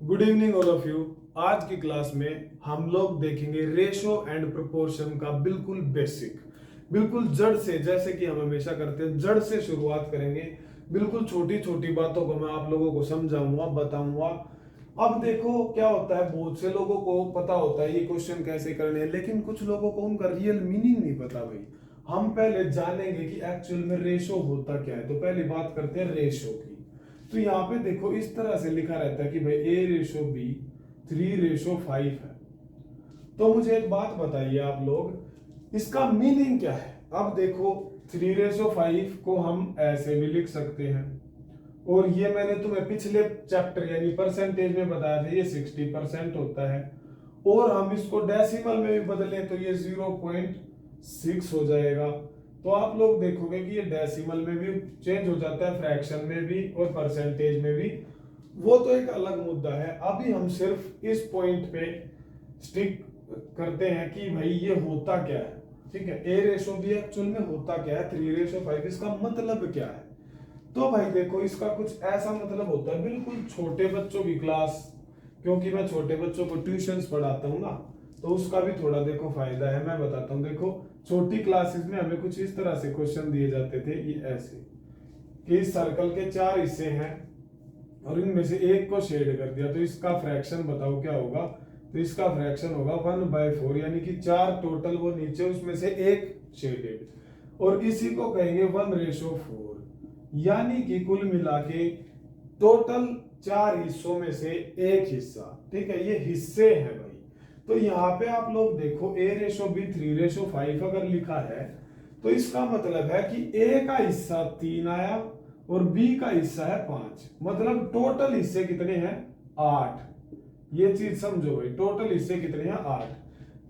Good evening all of you. आज की class में हम लोग देखेंगे रेशो एंड प्रोपोर्शन का बिल्कुल बेसिक, बिल्कुल जड़ से, जैसे कि हम हमेशा करते हैं जड़ से शुरुआत करेंगे। बिल्कुल छोटी छोटी बातों को मैं आप लोगों को समझाऊंगा, बताऊंगा। अब देखो क्या होता है, बहुत से लोगों को पता होता है ये क्वेश्चन कैसे करने हैं, लेकिन कुछ लोगों को उनका रियल मीनिंग नहीं पता भाई। हम पहले जानेंगे कि एक्चुअल में रेशो होता क्या है। तो पहली बात करते हैं रेशो की। तो यहाँ पे देखो इस तरह से लिखा रहता है कि भाई A/B 3/5 है। तो मुझे एक बात बताइए आप लोग, इसका मीनिंग क्या है। अब देखो 3/5 को हम ऐसे भी लिख सकते हैं, और ये मैंने तुम्हें पिछले चैप्टर यानी परसेंटेज में बताया था, ये 60% होता है। और हम इसको डेसिमल में भी बदलें तो ये 0.6 हो जाएगा। तो आप लोग देखोगे कि ये डेसिमल में भी चेंज हो जाता है, फ्रैक्शन में भी और परसेंटेज में भी। वो तो एक अलग मुद्दा है। अभी हम सिर्फ इस पॉइंट पे स्टिक करते हैं कि भाई ये होता क्या है। ठीक है, A/B एक्चुअल में होता क्या है, 3/5 इसका मतलब क्या है। तो भाई देखो इसका कुछ ऐसा मतलब होता है, बिल्कुल छोटे बच्चों की क्लास, क्योंकि मैं छोटे बच्चों को ट्यूशंस पढ़ाता हूँ ना, तो उसका भी थोड़ा देखो फायदा है। मैं बताता हूँ, देखो छोटी क्लासेस में हमें कुछ इस तरह से क्वेश्चन दिए जाते थे, ये ऐसे कि इस सर्कल के 4 हिस्से हैं और इनमें से एक को शेड कर दिया, तो इसका फ्रैक्शन बताओ क्या होगा। तो इसका फ्रैक्शन होगा 1/4, यानी कि 4 टोटल वो नीचे, उसमें से एक शेडेड, और इसी को कहेंगे 1/4। यानी कि कुल मिला के टोटल 4 हिस्सों में से एक हिस्सा। ठीक है, ये हिस्से हैं भाई। तो यहाँ पे आप लोग देखो A/B 3/5 अगर लिखा है, तो इसका मतलब है कि A का हिस्सा 3 आया और B का हिस्सा है 5। मतलब टोटल हिस्से कितने हैं, 8। ये चीज समझो भाई, टोटल हिस्से कितने हैं, 8।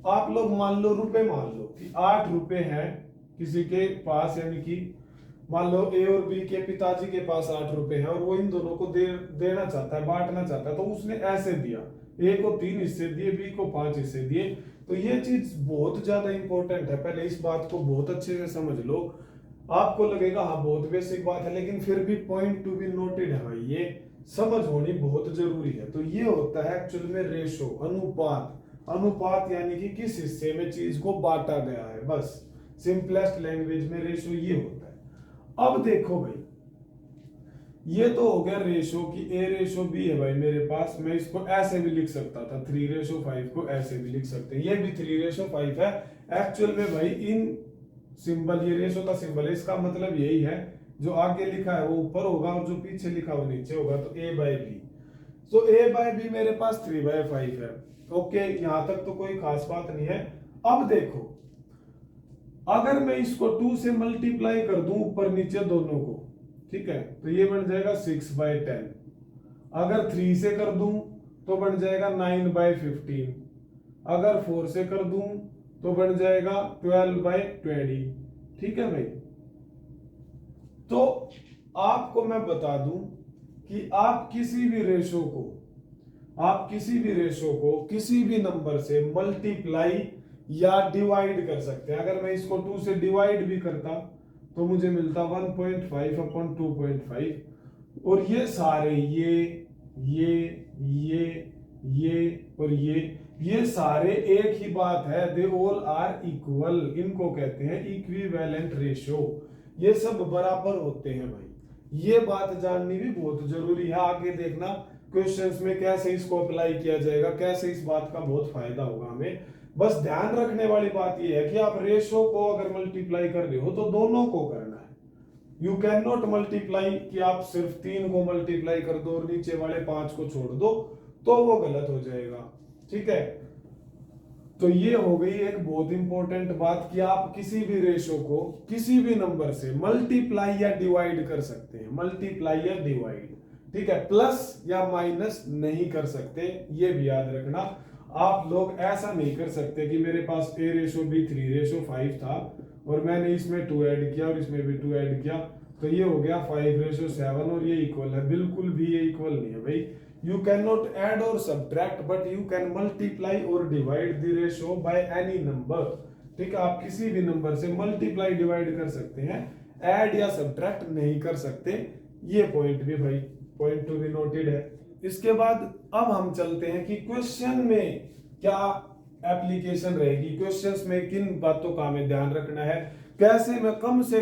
आप लोग मान लो रुपए, मान लो कि 8 रुपए हैं किसी के पास, यानी कि मान लो A और B के पिताजी के पास 8 रुपए हैं और वो इन दोनों को देना चाहता है, बांटना चाहता है। तो उसने ऐसे दिया, A को 3 हिस्से दिए, B को 5 हिस्से दिए। तो ये चीज बहुत ज्यादा इंपॉर्टेंट है, पहले इस बात को बहुत अच्छे से समझ लो। आपको लगेगा हाँ बहुत बेसिक बात है, लेकिन फिर भी पॉइंट टू बी नोटेड है भाई, ये समझ होनी बहुत जरूरी है। तो ये होता है एक्चुअल में रेशो, अनुपात। अनुपात यानी कि किस हिस्से में चीज को बांटा गया है, बस सिंपलेस्ट लैंग्वेज में रेशो ये होता है। अब देखो भाई, ये तो हो गया रेशो की A/B है भाई मेरे पास। मैं इसको ऐसे भी लिख सकता था, 3/5 को ऐसे भी लिख सकते हैं, ये भी 3/5 है। एक्चुअल में भाई इन सिंबल, ये रेशो का सिंबल है, इसका मतलब यही है, जो आगे लिखा है वो ऊपर होगा और जो पीछे लिखा वो नीचे होगा। तो A/B, तो A/B मेरे पास 3/5 है। ओके, यहां तक तो कोई खास बात नहीं है। अब देखो, अगर मैं इसको 2 से मल्टीप्लाई कर दूं ऊपर नीचे दोनों को, ठीक है, तो ये बन जाएगा 6/10। अगर 3 से कर दूं तो बन जाएगा 9/15। अगर 4 से कर दूं तो बन जाएगा 12/20। ठीक है भाई। तो आपको मैं बता दूं कि आप किसी भी रेशो को, किसी भी नंबर से मल्टीप्लाई या डिवाइड कर सकते हैं। अगर मैं इसको 2 से डिवाइड भी करता तो मुझे मिलता 1.5/2.5। और ये सारे ये और ये सारे एक ही बात है, दे ऑल आर इक्वल। इनको कहते हैं इक्विवेलेंट रेशियो। ये सब बराबर होते हैं भाई। ये बात जाननी भी बहुत जरूरी है। आगे देखना क्वेश्चंस में कैसे इसको अप्लाई किया जाएगा, कैसे इस बात का बहुत फायदा होगा हमें। बस ध्यान रखने वाली बात यह है कि आप रेशो को अगर मल्टीप्लाई कर रहे हो तो दोनों को करना है। यू कैन नॉट मल्टीप्लाई कि आप सिर्फ 3 को मल्टीप्लाई कर दो और नीचे वाले 5 को छोड़ दो, तो वो गलत हो जाएगा। ठीक है, तो ये हो गई एक बहुत इंपॉर्टेंट बात कि आप किसी भी रेशो को किसी भी नंबर से मल्टीप्लाई या डिवाइड कर सकते हैं, मल्टीप्लाई या डिवाइड। ठीक है, प्लस या माइनस नहीं कर सकते, ये भी याद रखना। आप लोग ऐसा नहीं कर सकते कि मेरे पास A/B 3/5 था और मैंने इसमें 2 ऐड किया और इसमें भी 2 ऐड किया, तो ये हो गया 5/7 और ये इक्वल है। बिल्कुल भी ये इक्वल नहीं है भाई। You cannot add or subtract, but you can multiply or divide the ratio by any number। ठीक है, आप किसी भी नंबर से मल्टीप्लाई डिवाइड कर सकते हैं, ऐड या सब्ट्रैक्ट नहीं कर सकते। ये पॉइंट भी भाई पॉइंट टू बी नोटेड है। इसके बाद अब हम चलते हैं कि क्वेश्चन में क्या एप्लीकेशन रहेगी, क्वेश्चंस में किन बातों का हमें ध्यान रखना है, कैसे मैं कम से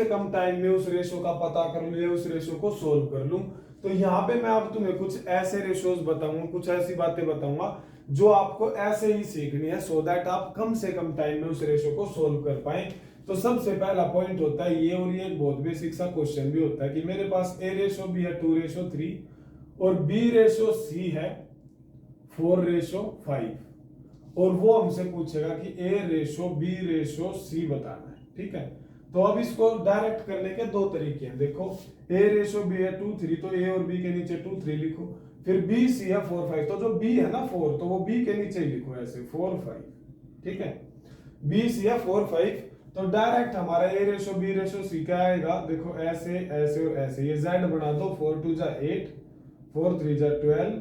कम टाइम में उस रेशो का पता कर लूं या उस रेशो को सोल्व कर लूं। तो यहाँ पे मैं अब तुम्हें कुछ ऐसे रेशोज बताऊंगा, कुछ ऐसी बातें बताऊंगा जो आपको ऐसे ही सीखनी है, सो दैट आप कम से कम टाइम में उस रेशो को सोल्व कर पाए। तो सबसे पहला पॉइंट होता है ये, और ये एक बहुत बेसिक सा क्वेश्चन भी होता है कि मेरे पास a रेशो b है 2:3 और b रेशो c है 4:5 और वो हमसे पूछेगा कि a ratio b ratio c बताना है। ठीक है, तो अब इसको डायरेक्ट करने के दो तरीके हैं। देखो a रेशो b है 2:3 तो a और b के नीचे 2:3 लिखो, फिर b c है 4:5 तो जो b है ना 4 तो वो b के नीचे ही लिखो ऐसे 4:5। ठीक है, b c है 4:5 तो डायरेक्ट हमारा a ratio b ratio c क्या आएगा, देखो ऐसे ऐसे और ऐसे, ये z बना दो 4 2 जा 8 4 3 जा 12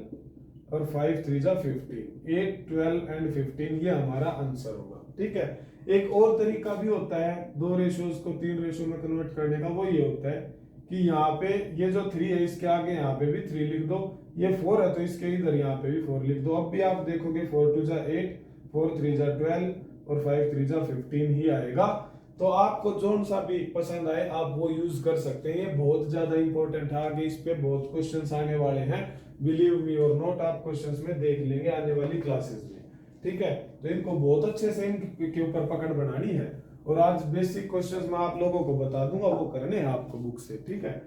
और 5 3 जा 15, 8 12 एंड 15 ये हमारा आंसर होगा। ठीक है, एक और तरीका भी होता है दो रेशोज को तीन रेशो में कन्वर्ट करने का, वो ये होता है कि यहाँ पे ये जो 3 है इसके आगे यहाँ पे भी 3 लिख दो, ये 4 है तो इसके इधर यहाँ पे भी 4 लिख दो। अब भी आप देखोगे 4 2 जा 8 4 3 जा 12 और 5 3 जा 15 ही आएगा। तो आपको जोन सा भी पसंद आए आप वो यूज कर सकते हैं, ये बहुत ज्यादा इंपॉर्टेंट है, आगे इस पे बहुत क्वेश्चंस आने वाले हैं, बिलीव मी और नॉट, आप क्वेश्चंस में देख लेंगे आने वाली क्लासेस में। ठीक है, तो इनको बहुत अच्छे से इनके ऊपर पकड़ बनानी है और आज बेसिक क्वेश्चंस मैं आप लोगों को बता दूंगा, वो करने हैं आपको बुक से। ठीक है,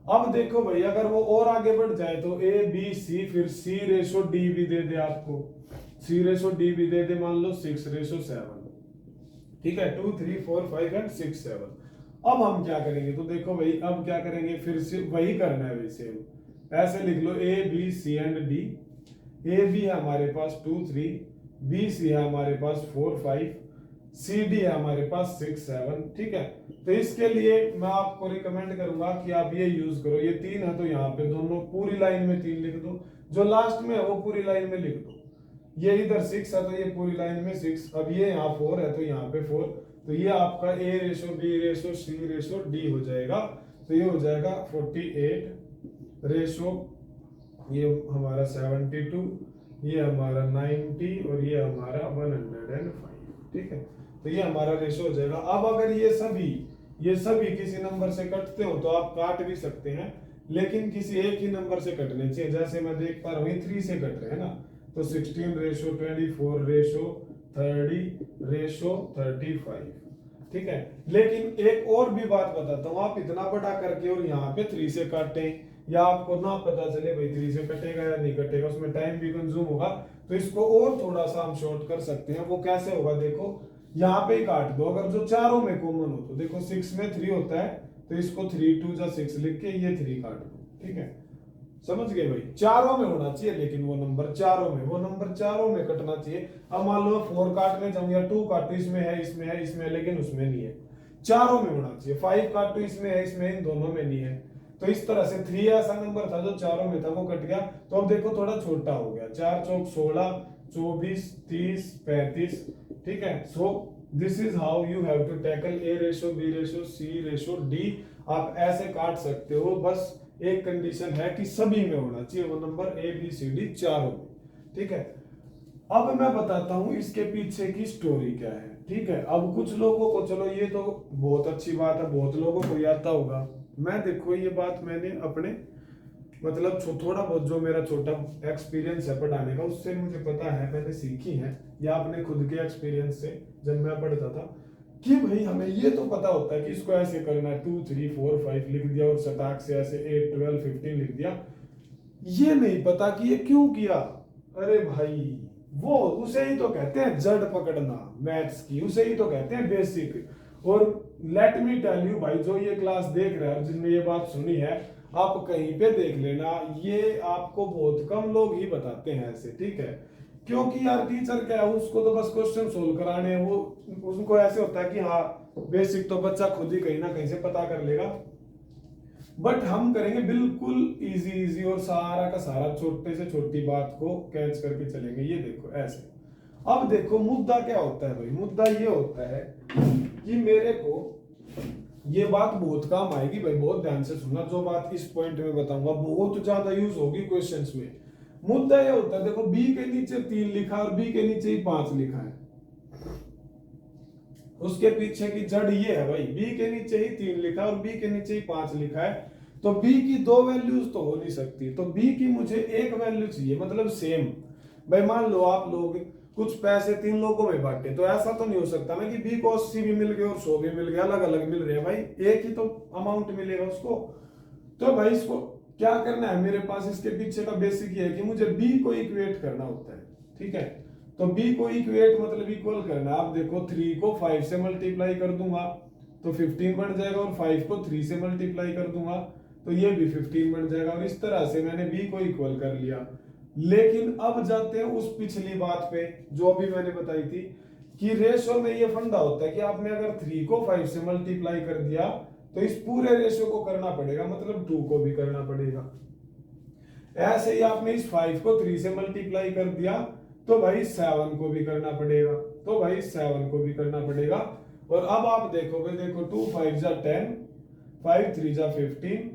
अब देखो भाई अगर वो और आगे बढ़ जाए तो ए बी सी फिर सी रेशो डी भी दे दे आपको, सी रेशो डी भी दे दे, मान लो 6:7। ठीक है, 2 3 4 5 एंड 6 7। अब हम क्या करेंगे, तो देखो भाई अब क्या करेंगे, फिर से वही करना है वैसे, ऐसे लिख लो A B C and D. A B है हमारे पास 2 3, बी सी है हमारे पास 4 5, सी डी है हमारे पास 6 7। ठीक है, तो इसके लिए मैं आपको रिकमेंड करूंगा कि आप ये यूज करो, ये 3 है तो यहाँ पे दोनों पूरी लाइन में 3 लिख दो, जो लास्ट में है वो पूरी लाइन में लिख दो, ये इधर 6 है तो ये पूरी लाइन में 6, अब ये यहाँ 4 है तो यहाँ पे 4, तो ये आपका ए ratio B ratio C ratio D हो जाएगा। तो ये हो जाएगा 48 रेशो ये हमारा 72, ये हमारा 90 और ये हमारा 105। ठीक है, तो ये हमारा रेशो हो जाएगा। अब अगर ये सभी किसी नंबर से कटते हो तो आप काट भी सकते हैं, लेकिन किसी एक ही नंबर से कटने चाहिए। जैसे मैं देख पा रहा हूँ 3 से कट रहे हैं ना, तो 16 रेशो 24 रेशो 30 रेशो 35। ठीक है, लेकिन एक और भी बात बताता हूँ, आप इतना बड़ा करके और यहाँ पे 3 से काटें या आपको ना पता चले भाई 3 से कटेगा या नहीं कटेगा, उसमें टाइम भी कंज्यूम होगा, तो इसको और थोड़ा सा हम शॉर्ट कर सकते हैं। वो कैसे होगा, देखो यहाँ पे ही काट दो, अगर जो चारों में कॉमन हो तो देखो 6 में 3 होता है तो इसको 3 2 जा 6 लिख के ये 3 काट दो। ठीक है, समझ गए भाई, चारों में होना चाहिए, लेकिन वो नंबर चारों में कटना चाहिए। अब मान लो 4 काटने जाऊं या 2 काटू, इसमें है इसमें है इसमें है लेकिन उसमें नहीं है, चारों में होना चाहिए। 5 काटू इसमें है इसमें इन दोनों में नहीं है, तो इस तरह से 3 ऐसा नंबर था जो चारों में था वो कट गया। तो अब देखो थोड़ा छोटा हो गया, 4 चौक 16 24 30 35। ठीक है, so this is how you have to tackle A ratio B ratio C ratio D. आप ऐसे काट सकते हो, बस एक कंडीशन है कि सभी में होना चाहिए वो number A B C D चारों में। ठीक है, अब मैं बताता हूं इसके पीछे की स्टोरी क्या है। ठीक है, अब कुछ लोगों को, चलो ये तो बहुत अच्छी बात है, बहुत लोगों को आता होगा। मैं देखो ये बात मैंने अपने मतलब थोड़ा बहुत जो मेरा छोटा एक्सपीरियंस है पढ़ाने का, उससे मुझे पता है, मैंने सीखी है, या अपने खुद के एक्सपीरियंस से जब मैं पढ़ता था, कि भाई हमें ये तो पता होता है कि इसको ऐसे करना है, 2 3 4 5 लिख दिया और सटाक से ऐसे 8 12 15 लिख दिया। ये नहीं पता कि ये क्यों किया। अरे भाई वो उसे ही तो कहते हैं जड़ पकड़ना मैथ्स की, उसे ही तो कहते हैं बेसिक। और लेट मी टेल यू भाई, जो ये क्लास देख रहे हैं जिसने ये बात सुनी है, आप कहीं पे देख लेना, ये आपको बहुत कम लोग ही बताते हैं ऐसे। ठीक है, क्योंकि यार टीचर क्या है, उसको तो बस क्वेश्चन सोल्व कराने हैं, वो उनको ऐसे होता है कि हाँ बेसिक तो बच्चा खुद ही कहीं ना कहीं से पता कर लेगा। बट हम करेंगे बिल्कुल इजी और सारा का सारा छोटे से छोटी बात को कैच करके चलेंगे। ये देखो ऐसे, अब देखो मुद्दा क्या होता है भाई, मुद्दा ये होता है कि मेरे को ये बात बहुत काम आएगी भाई, बहुत ध्यान से सुनना। जो बात इस पॉइंट में बताऊंगा बहुत ज्यादा यूज होगी क्वेश्चंस में। मुद्दा ये होता है, देखो बी के नीचे 3 लिखा है और बी के नीचे ही 5 लिखा है, उसके पीछे की जड़ ये है भाई, बी के नीचे ही 3 लिखा है और बी के नीचे ही 5 लिखा है, तो बी की 2 वैल्यूज तो हो नहीं सकती, तो बी की मुझे एक वैल्यू चाहिए, मतलब सेम। भाई मान लो आप लोग कुछ पैसे 3 लोगों में बांटे, तो ऐसा तो नहीं हो सकता ना कि बी को 80 भी मिल गए और 100 भी मिल गया, अलग अलग मिल रहे हैं भाई, एक ही तो अमाउंट मिलेगा उसको। तो भाई इसको क्या करना है, मेरे पास इसके पीछे का बेसिक ये है कि मुझे बी को इक्वेट करना होता है, ठीक है। तो b को इक्वेट मतलब इक्वल करना है। आप देखो 3 को 5 से मल्टीप्लाई कर दूंगा तो 15 बन जाएगा, और 5 को 3 से मल्टीप्लाई कर दूंगा तो ये भी 15 बन जाएगा, और इस तरह से मैंने b को इक्वल कर लिया। लेकिन अब जाते हैं उस पिछली बात पे जो अभी मैंने बताई थी कि रेशो में ये फंडा होता है कि आपने अगर 3 को 5 से मल्टीप्लाई कर दिया तो इस पूरे रेशो को करना पड़ेगा, मतलब 2 को भी करना पड़ेगा। ऐसे ही आपने इस 5 को 3 से मल्टीप्लाई कर दिया तो भाई 7 को भी करना पड़ेगा, तो भाई 7 को भी करना पड़ेगा। और अब आप देखोगे, देखो 2 5 जा 10, 5 3 जा 15,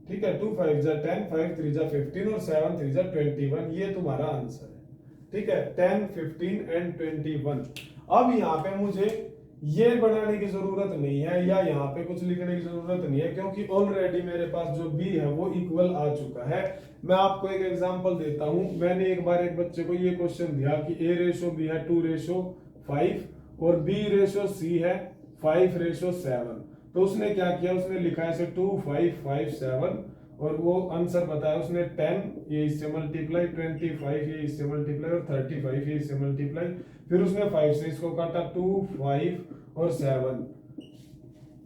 ठीक है, 2 5 जा 10, 5 3 जा 15 और 7 3 जा 21, ये तुम्हारा आंसर है, ठीक है, 10 15 एंड 21। अब यहाँ पे मुझे ये बनाने की जरूरत नहीं है या यहाँ पे कुछ लिखने की जरूरत नहीं है, क्योंकि ऑलरेडी मेरे पास जो बी है वो इक्वल आ चुका है। मैं आपको एक एग्जांपल देता हूं। मैंने एक बार एक बच्चे को ये क्वेश्चन दिया कि a रेशो b है 2:5 और b रेशो c है 5:7, तो उसने क्या किया, उसने लिखा है 2 5 5 7 और वो आंसर बताया उसने 10 ये इससे मल्टीप्लाई, 25 ये इससे मल्टीप्लाई और 35 ये इससे मल्टीप्लाई, फिर उसने 5 से इसको काटा 2 5 और 7।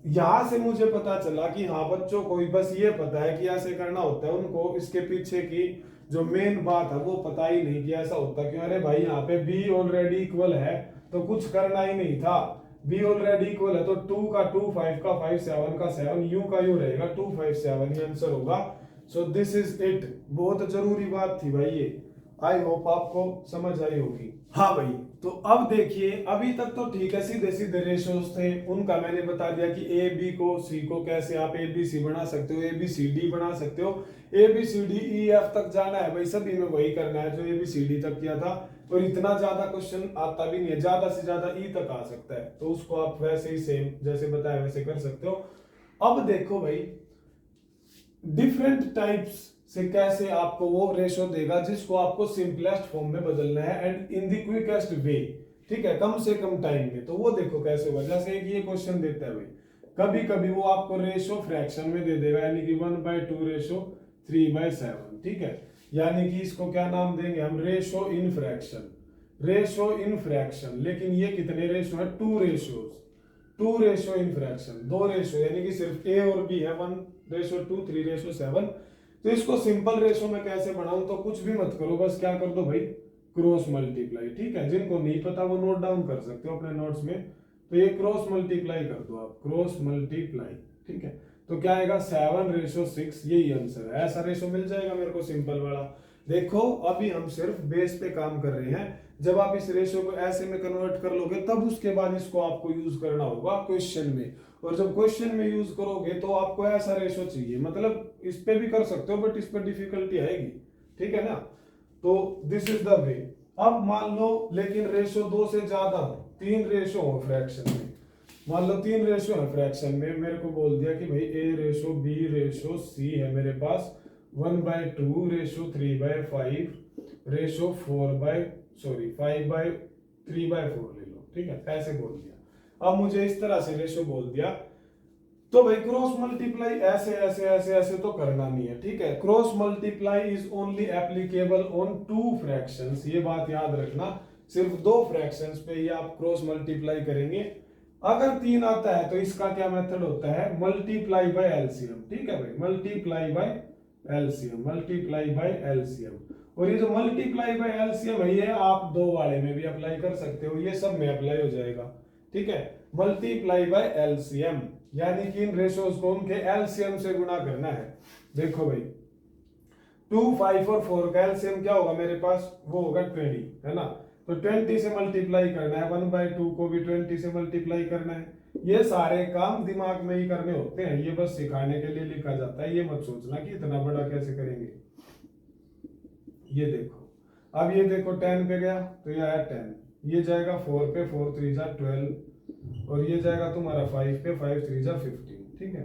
यहां से मुझे पता चला कि हाँ बच्चों को बस ये पता है कि ऐसे करना होता है, उनको इसके पीछे की जो मेन बात है वो पता ही नहीं कि ऐसा होता क्यों। अरे भाई यहाँ पे b ऑलरेडी इक्वल है तो कुछ करना ही नहीं था, b ऑलरेडी इक्वल है तो 2 का 2 5 का 5 7 का 7 यू का यू रहेगा, 2 5 7 ये आंसर होगा। सो दिस इज इट। बहुत जरूरी बात थी भाई ये, आई होप आपको समझ आई होगी। हाँ भाई, तो अब देखिए अभी तक तो ठीक है, सीधे सीधे रेशियोज थे, उनका मैंने बता दिया कि ए बी को सी को कैसे आप ए बी सी बना सकते हो, ए बी सी डी बना सकते हो, A B C D E F तक जाना है भाई, सभी में वही करना है जो ए बी सी डी तक किया था, और इतना ज्यादा क्वेश्चन आता भी नहीं है, ज्यादा से ज्यादा ई तक आ सकता है, तो उसको आप वैसे ही सेम जैसे बताया वैसे कर सकते हो। अब देखो भाई डिफरेंट टाइप्स से कैसे आपको वो रेशो देगा जिसको आपको सिंपलेस्ट फॉर्म में बदलना है एंड इन द क्विकेस्ट वे, ठीक है, कम से कम टाइम में। तो वो देखो कैसे होगा, जैसे एक ये क्वेश्चन देता है भाई, कभी कभी वो आपको रेशो फ्रैक्शन में दे देगा, यानी कि 1/2 रेशो 3/7, ठीक है, यानी कि इसको क्या नाम देंगे हम, ratio in fraction, ratio in fraction. लेकिन ये कितने रेशो है, 2 ratios, 2 ratio in fraction, 2 ratio, यानी कि सिर्फ ए और बी है, 1:2 3:7। तो इसको सिंपल रेशो में कैसे बनाऊं, तो कुछ भी मत करो, बस क्या कर दो भाई, क्रॉस मल्टीप्लाई, ठीक है, जिनको नहीं पता वो नोट डाउन कर सकते हो अपने नोट्स में, तो ये क्रॉस मल्टीप्लाई कर दो आप, क्रॉस मल्टीप्लाई, ठीक है, तो क्या आएगा 7:6, यही आंसर है, ऐसा रेशो मिल जाएगा मेरे को सिंपल वाला। देखो अभी हम सिर्फ बेस पे काम कर रहे हैं, जब आप इस रेशो को ऐसे में कन्वर्ट कर लोगे तब उसके बाद इसको आपको यूज करना होगा क्वेश्चन में, और जब क्वेश्चन में यूज करोगे तो आपको ऐसा रेशो चाहिए, मतलब इस पे भी कर सकते हो बट इस पे डिफिकल्टी आएगी, ठीक है ना, तो दिस इज द वे। अब मान लो लेकिन रेशो 2 से ज्यादा हो, 3 रेशो हो फ्रैक्शन में, मान लो 3 रेशो है फ्रैक्शन में, मेरे को बोल दिया कि भाई ए रेशो बी रेशो सी है मेरे पास 1/2 रेशो 3/5 रेशो 5/3/4 ले लो, ठीक है, ऐसे बोल दिया। अब मुझे इस तरह से रेशो बोल दिया, तो भाई क्रॉस मल्टीप्लाई ऐसे ऐसे ऐसे ऐसे तो करना नहीं है, ठीक है, cross multiply is only applicable on 2 fractions, ये बात याद रखना, सिर्फ 2 फ्रैक्शंस पे ही आप क्रॉस मल्टीप्लाई करेंगे। अगर 3 आता है तो इसका क्या मेथड होता है, मल्टीप्लाई बाय एलसीएम, ठीक है भाई, multiply by LCM, multiply by LCM. और ये जो मल्टीप्लाई बाय एलसीएम है ये आप 2 वाले में भी अप्लाई कर सकते हो, ये सब में अप्लाई हो जाएगा, ठीक है, मल्टीप्लाई बाय एलसीएम, यानी कि इन रेशोज को उनके एलसीएम से गुणा करना है। देखो भाई 2 5 और 4 का एलसीएम क्या होगा मेरे पास, वो होगा 20, है ना, तो 20 से मल्टीप्लाई करना है, 1/2 को भी 20 से मल्टीप्लाई करना है, ये सारे काम दिमाग में ही करने होते हैं, ये बस सिखाने के लिए लिखा जाता है। ये मत सोचना कि इतना बड़ा कैसे करेंगे। ये देखो, अब ये देखो 10 पे गया तो ये आया 10, ये जाएगा 4 पे, 4 3 जा 12, और ये जाएगा तुम्हारा 5 पे, 5 3 जा 15। ठीक है,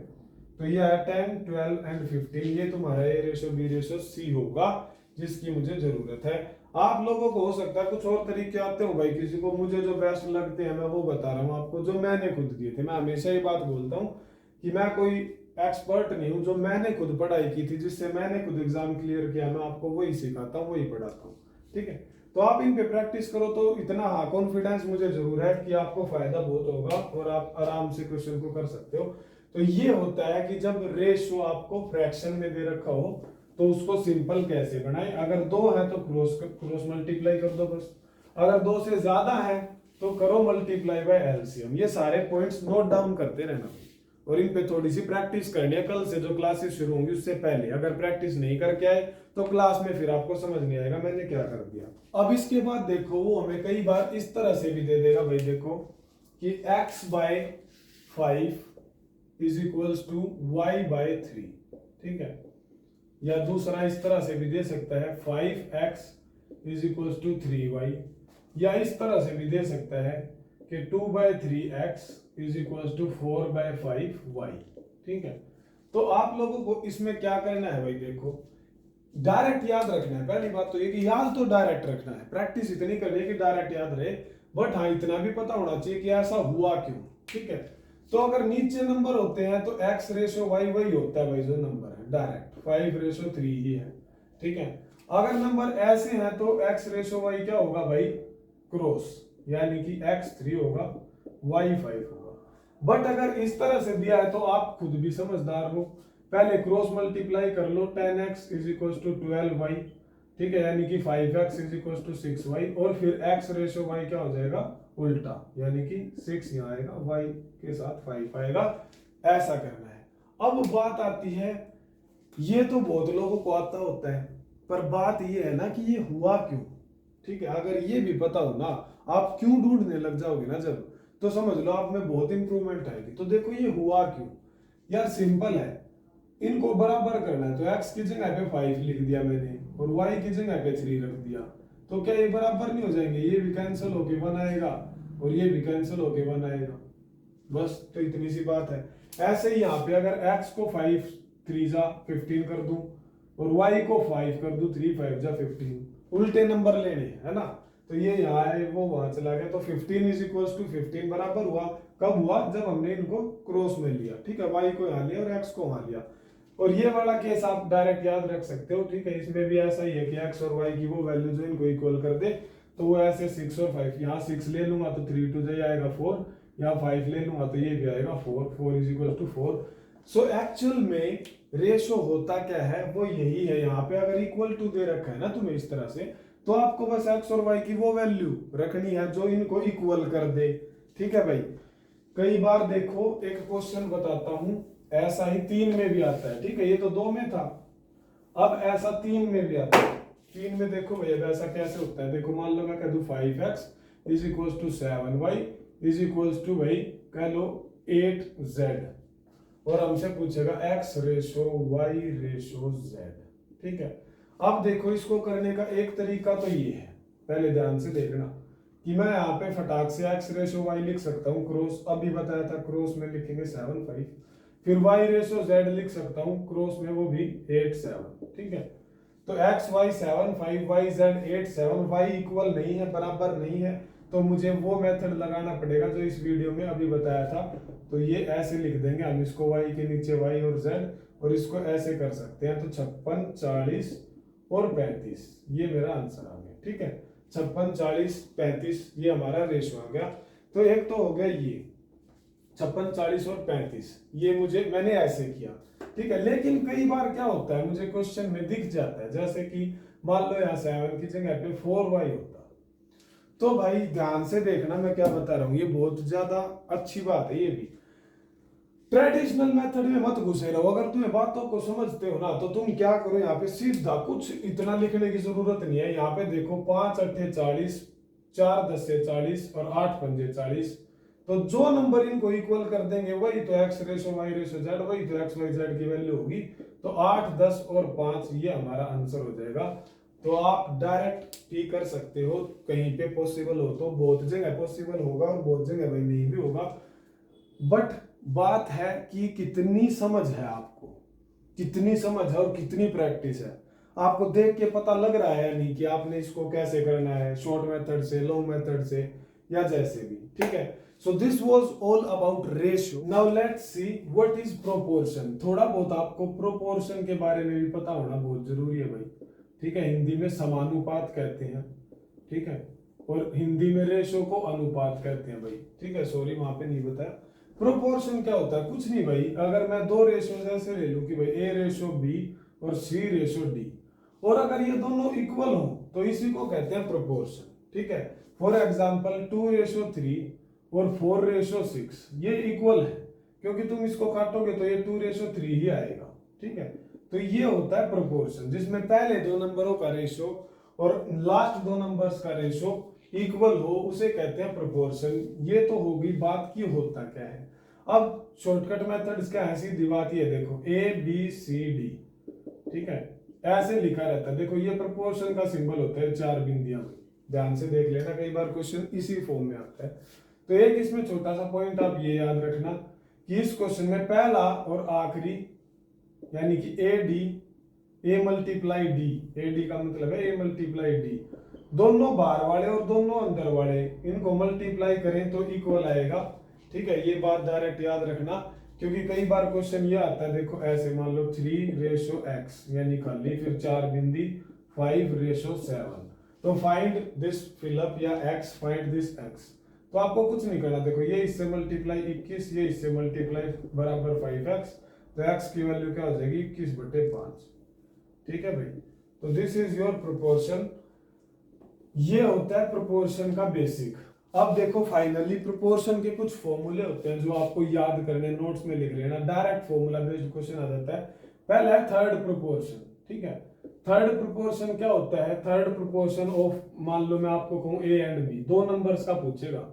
तो ये आया 10 12 एंड 15। ये तुम्हारा ए रेशो बी रेशो सी होगा जिसकी मुझे जरूरत है। आप लोगों को हो सकता है कुछ और तरीके आते हो भाई, किसी को मुझे जो बेस्ट लगते हैं मैं वो बता रहा हूँ आपको, जो मैंने खुद किए थे। मैं हमेशा ये बात बोलता हूँ कि मैं कोई एक्सपर्ट नहीं हूँ, जो मैंने खुद पढ़ाई की थी, जिससे मैंने खुद एग्जाम क्लियर किया, मैं आपको वही सिखाता हूँ, वही पढ़ाता हूँ। ठीक है, तो आप इन पे प्रैक्टिस करो तो इतना हाँ कॉन्फिडेंस मुझे जरूर है कि आपको फायदा बहुत होगा और आप आराम से क्वेश्चन को कर सकते हो। तो ये होता है कि जब रेशो आपको फ्रैक्शन में दे रखा हो तो उसको सिंपल कैसे बनाए। अगर 2 है तो क्रॉस मल्टीप्लाई कर दो बस, अगर 2 से ज्यादा है तो करो मल्टीप्लाई बाय एलसीएम। ये सारे पॉइंट्स नोट डाउन करते रहना और इन पे थोड़ी सी प्रैक्टिस करनी है। कल से जो क्लासेस शुरू होंगी उससे पहले अगर प्रैक्टिस नहीं करके आए तो क्लास में फिर आपको समझ नहीं आएगा मैंने क्या कर दिया। अब इसके बाद देखो वो हमें कई बार इस तरह से भी दे देगा भाई, देखो कि x by 5 is equals to y by 3। ठीक है, या दूसरा इस तरह से भी दे सकता है 5x is equals to 3y, या इस तरह से भी दे सकता है कि 2 by 3x is equals to 4 by 5y। ठीक है, तो आप लोगों को इसमें क्या करना है भाई, देखो डायरेक्ट याद रखना है। पहली बात तो ये कि याद तो डायरेक्ट रखना है, प्रैक्टिस इतनी करनी है कि डायरेक्ट याद रहे, बट हाँ इतना भी पता होना चाहिए कि ऐसा हुआ क्यों। ठीक है, तो अगर नीचे नंबर होते हैं तो x रेशो y वही होता है भाई, जो नंबर है डायरेक्ट 5 रेशो 3 ही है। ठीक है, अगर नंबर ऐसे हैं तो x रेशो y क्या होगा भाई, क्रॉस, यानी कि x 3 होगा y 5 होगा। बट अगर इस तरह से दिया है तो आप खुद भी समझदार हो, पहले क्रॉस मल्टीप्लाई कर लो, 10x is equal to 12y। ठीक है, यानी कि 5x is equal to 6y, और फिर x रेशो y क्या हो जाएगा उल्टा, यानी कि 6 यहाँ आएगा, y के साथ 5 आएगा। ऐसा करना है। अब बात आती है, ये तो बहुत लोगों को आता होता है, पर बात ये है ना कि ये हुआ क्यों। ठीक है, अगर ये भी पता हो ना, आप क्यों ढूंढने लग जाओगे ना जब, तो समझ लो आप में बहुत इंप्रूवमेंट आएगी। तो देखो ये हुआ क्यों यार, सिंपल है, इनको बराबर करना है। तो x की जगह पे 5 लिख दिया मैंने और y की जगह पे 3 रख दिया, तो क्या ये बराबर नहीं हो जाएंगे, ये भी कैंसिल होके 1 आएगा और ये भी कैंसिल होके 1 आएगा, बस। तो इतनी सी बात है। ऐसे ही यहाँ पे अगर x को 5 3 जा 15 कर दूं और y को 5 कर दूं, 3 5 जा 15, उल्टे नंबर लेने है ना, तो ये यहाँ है वो वहां चला गया, तो 15 इज इक्वल टू 15 बराबर हुआ, कब हुआ, जब हमने इनको क्रॉस में लिया। ठीक है, y को यहाँ लिया और x को वहां लिया। और ये वाला केस आप डायरेक्ट याद रख सकते हो। ठीक है, इसमें भी ऐसा ही है कि x और y की वो वैल्यू जो इनको इक्वल कर दे, तो वो ऐसे 6 और 5, यहाँ 6 ले लूंगा तो 3 2 जा आएगा 4, यहाँ 5 ले लूंगा तो ये भी आएगा 4, 4 is equal to 4। So actual में रेशो होता क्या है, वो यही है। यहाँ पे अगर इक्वल टू दे रखा है ना तुम्हें इस तरह से, तो आपको बस x और y की वो वैल्यू रखनी है जो इनको इक्वल कर दे। ठीक है भाई, कई बार देखो एक क्वेश्चन बताता हूं, ऐसा ही 3 में भी आता है। ठीक है, ये तो 2 में था, अब ऐसा 3 में भी आता है। 3 में देखो भैया ऐसा कैसे होता है, देखो मान लो मैं कह दूं 5x is equal to 7y is equal to भाई कह लो 8z, और हमसे पूछेगा x ratio y ratio z। ठीक है, अब देखो इसको करने का एक तरीका तो ये है, पहले ध्यान से देखना कि मैं यहाँ पे फटाक से x रेशो y लिख सकता हूँ क्रॉस, अभी बताया था क्रॉस में लिखेंगे 7 5, फिर y रेशो z लिख सकता हूँ क्रॉस में वो भी 8 7। ठीक है, तो x y 7 5 y z 8 7, y equal नहीं है, बराबर नहीं है, तो मुझे वो मेथड लगाना पड़ेगा जो इस वीडियो में अभी बताया था। तो ये ऐसे लिख देंगे हम इसको, y के नीचे y और z, और इसको ऐसे कर सकते हैं, तो 56 40 और 35, ये मेरा आंसर आ गया। ठीक है, 56 40 35 ये हमारा रेशो आ गया। तो एक तो हो गया ये 56 40 और 35, ये मैंने ऐसे किया। ठीक है, लेकिन कई बार क्या होता है, मुझे क्वेश्चन में दिख जाता है, जैसे कि मान लो यहाँ 7 की जगह पे 4y होता, तो भाई ध्यान से देखना मैं क्या बता रहा हूँ, ये बहुत ज्यादा अच्छी बात है। ये भी ट्रेडिशनल मेथड में मत घुसे रहो, अगर तुम्हें बातों को समझते हो ना तो तुम क्या करो, यहाँ पे सीधा कुछ इतना लिखने की जरूरत नहीं है। यहाँ पे देखो 5 8 40, 4 10 40 और 8 5 40, तो जो नंबर इनको इक्वल कर देंगे वही तो x ratio y ratio z, वही तो x y z की वैल्यू होगी। तो 8, 10 और 5 ये हमारा आंसर हो जाएगा। तो आप डायरेक्ट ही कर सकते हो, कहीं पे पॉसिबल हो तो, बहुत जगह पॉसिबल होगा और बहुत जगह भाई नहीं भी होगा। बट बात है कि कितनी समझ है आपको, कितनी समझ है और कितनी प्रैक्टिस है। आपको देख के पता लग रहा है नहीं कि आपने इसको कैसे करना है, शॉर्ट मेथड से, लॉन्ग मेथड से, या जैसे भी, ठीक है। So this was all about ratio. Now let's see what is proportion. थोड़ा बहुत आपको प्रोपोर्शन के बारे में भी पता होना बहुत जरूरी है भाई, ठीक है। हिंदी में समानुपात कहते हैं, ठीक है, और हिंदी में रेशो को अनुपात कहते हैं भाई, ठीक है। सॉरी वहां पे नहीं बताया। प्रोपोर्शन क्या होता है, कुछ नहीं भाई। अगर मैं दो रेशो ऐसे ले लूं कि भाई ए रेशो बी और सी रेशो डी, और अगर ये दोनों इक्वल हो तो इसी को कहते हैं प्रोपोर्शन, ठीक है। फॉर एग्जाम्पल 2:3 और 4:6 ये इक्वल है, क्योंकि तुम इसको काटोगे तो ये 2:3 ही आएगा, ठीक है। तो ये होता है प्रोपोर्शन, जिसमें पहले दो नंबरों का रेशो और लास्ट दो नंबर्स का रेशो इक्वल हो, उसे कहते हैं प्रोपोर्शन। ये तो होगी बात की होता क्या है। अब शॉर्टकट मेथड्स क्या है, सीधी बात ये देखो, ए बी सी डी, ठीक है, ऐसे लिखा रहता है। देखो ये प्रोपोर्शन का सिंबल होता है 4 बिंदियां, ध्यान से देख लेना, कई बार क्वेश्चन इसी फॉर्म में आता है। तो एक इसमें छोटा सा पॉइंट आप ये याद रखना कि इस क्वेश्चन में पहला और आखिरी यानी कि A D, A multiply D, A D का मतलब है ए मल्टीप्लाई डी, दोनों बाहर वाले और दोनों अंदर वाले, इनको मल्टीप्लाई करें तो इक्वल आएगा, ठीक है। ये बात डायरेक्ट याद रखना, क्योंकि कई बार क्वेश्चन ये आता है, देखो ऐसे मान लो 3:x यानी खाली, फिर 4 बिंदी 5:7, तो फाइंड दिस फिलअप या x, फाइंड दिस x। तो आपको कुछ नहीं करना, देखो ये इससे मल्टीप्लाई 21, ये इससे मल्टीप्लाई बराबर 5x, तो x की वैल्यू क्या हो जाएगी 21/5, ठीक है भाई। तो दिस इज योर प्रोपोर्शन। ये होता है प्रोपोर्शन का बेसिक। अब देखो फाइनली प्रोपोर्शन के कुछ फॉर्मूले होते हैं जो आपको याद करने, नोट्स में लिख लेना, डायरेक्ट फॉर्मूला बेस्ड क्वेश्चन आ जाता है। पहला है थर्ड प्रोपोर्शन, ठीक है। थर्ड प्रोपोर्शन क्या होता है, थर्ड प्रोपोर्शन ऑफ, मान लो मैं आपको कहूं ए एंड बी, दो नंबर्स का पूछेगा,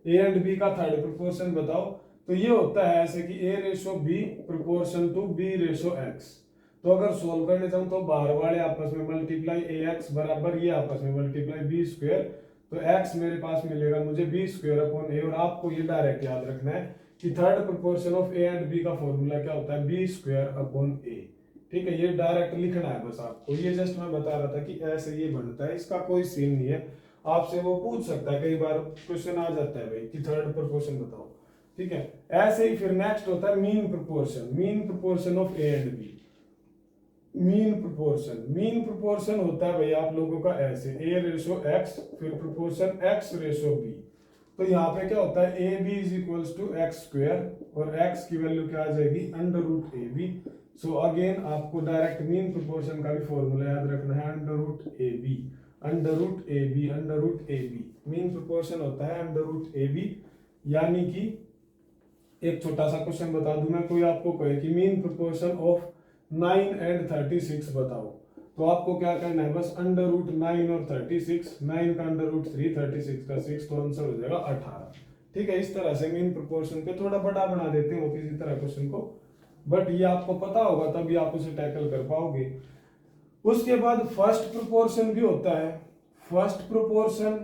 ए एंड बी का थर्ड प्रोपोर्शन बताओ, तो ये होता है ऐसे कि A ratio B proportion to B ratio X. तो अगर सोल्व करने जाऊं तो बाहर वाले आपस में मल्टीप्लाई ए एक्स बराबर ये आपस में मल्टीप्लाई बी स्क्वायर, तो x मेरे पास मिलेगा मुझे बी स्क्वायर अपॉन ए। और आपको ये डायरेक्ट याद रखना है कि third proportion of A and B का फॉर्मूला क्या होता है, बी स्क्वायर अपॉन ए, ठीक है। ये डायरेक्ट लिखना है बस आपको, ये जस्ट मैं बता रहा था कि ऐसे ये बनता है, इसका कोई सीन नहीं है। आपसे वो पूछ सकता है, कई बार क्वेश्चन आ जाता है भाई कि थर्ड प्रोपोर्शन बताओ, ठीक है। ऐसे ही फिर नेक्स्ट होता है mean proportion, mean proportion of A and B. Mean proportion होता है भाई आप लोगों का ऐसे, ए रेशो एक्स फिर प्रोपोर्शन एक्स रेशो बी। तो यहाँ पे क्या होता है, A B is equals to X square, और एक्स की वैल्यू क्या आ जाएगी under root A B. So again आपको डायरेक्ट मीन प्रोपोर्शन का भी फॉर्मूला याद रखना है, under root A B, under root A B, under root A B. Mean proportion होता है अंडर रूट ए बी। यानी कि एक छोटा सा क्वेश्चन बता दूं मैं, कोई आपको कहे कि मीन प्रोपोर्शन ऑफ 9 एंड 36 बताओ, तो आपको क्या करना है, बस अंडर रूट 9 और 36, 9 का अंडर रूट 3, 36 का 6, तो आंसर हो जाएगा 18, ठीक है। इस तरह से मीन प्रोपोर्शन पे थोड़ा बड़ा बना देते हैं वो किसी तरह क्वेश्चन को, बट ये आपको पता होगा तभी आप उसे टैकल कर पाओगे। उसके बाद फर्स्ट प्रोपोर्शन भी होता है। फर्स्ट प्रोपोर्शन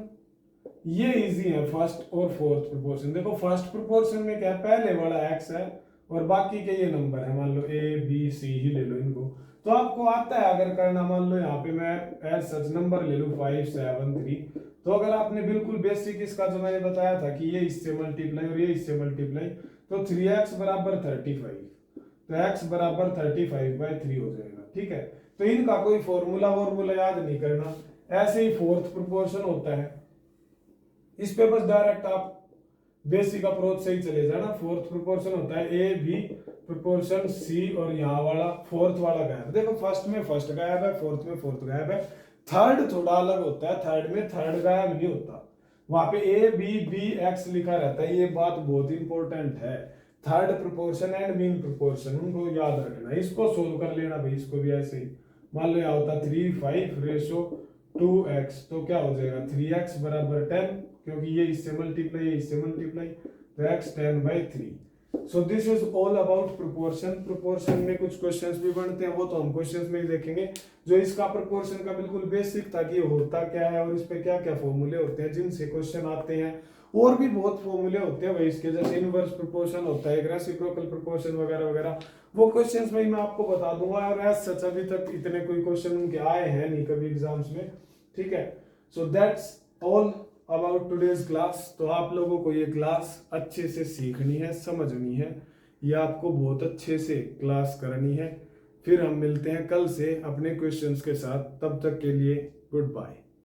ये इजी है, फर्स्ट और फोर्थ प्रोपोर्शन। देखो फर्स्ट प्रोपोर्शन में क्या है, पहले वाला एक्स है और बाकी के ये नंबर है, मान लो ए बी सी ही ले लो इनको, तो आपको आता है अगर करना। मान लो यहाँ पे मैं एज सच नंबर ले लूं 5 7 3, तो अगर आपने बिल्कुल बेसिक इसका जो मैंने बताया था कि ये इससे मल्टीप्लाई और ये इससे मल्टीप्लाई, तो 3x बराबर 35, तो x बराबर 35/3 हो जाएगा, ठीक है। तो इनका कोई फॉर्मूला याद नहीं करना। ऐसे ही फोर्थ प्रोपोर्शन होता है, इस पे बस डायरेक्ट आप बेसिक अप्रोच से ही चले जाना। फोर्थ प्रोपोर्शन होता है ए बी प्रोपोर्शन सी, और यहाँ वाला फोर्थ वाला गायब। देखो फर्स्ट में फर्स्ट गायब है, फोर्थ में फोर्थ गायब है। थर्ड थोड़ा अलग होता है, थर्ड में थर्ड गायब नहीं होता, वहां पे ए बी बी एक्स लिखा रहता है। ये बात बहुत इंपॉर्टेंट है। Third proportion and mean proportion उनको याद रखना, इसको सोल्व कर लेना भाई। इसको भी ऐसे ही मान लो यहाँ होता 3 5 रेशो 2x, तो क्या हो जाएगा 3x बराबर 10, क्योंकि ये इससे मल्टीप्लाई ये इससे मल्टीप्लाई, तो x 10/3। So this is all about proportion. Proportion में कुछ क्वेश्चंस भी बनते हैं, वो तो हम क्वेश्चंस में ही देखेंगे। जो इसका प्रोपोर्शन का बिल्कुल बेसिक था कि ये होता क्या है और इस पे क्या क्या फॉर्मूले होते हैं जिनसे क्वेश्चन आते हैं। और भी बहुत फॉर्मूले होते हैं भाई इसके, जैसे इनवर्स प्रोपोर्शन होता है, रेसिप्रोकल प्रोपोर्शन वगैरह वगैरह, वो क्वेश्चंस में मैं आपको बता दूंगा। और एज सच अभी तक इतने कोई क्वेश्चन उनके आए हैं नहीं कभी एग्जाम्स में, ठीक है। So that's all about today's class. तो आप लोगों को ये क्लास अच्छे से सीखनी है, समझनी है, ये आपको बहुत अच्छे से क्लास करनी है। फिर हम मिलते हैं कल से अपने क्वेश्चंस के साथ, तब तक के लिए गुड बाय।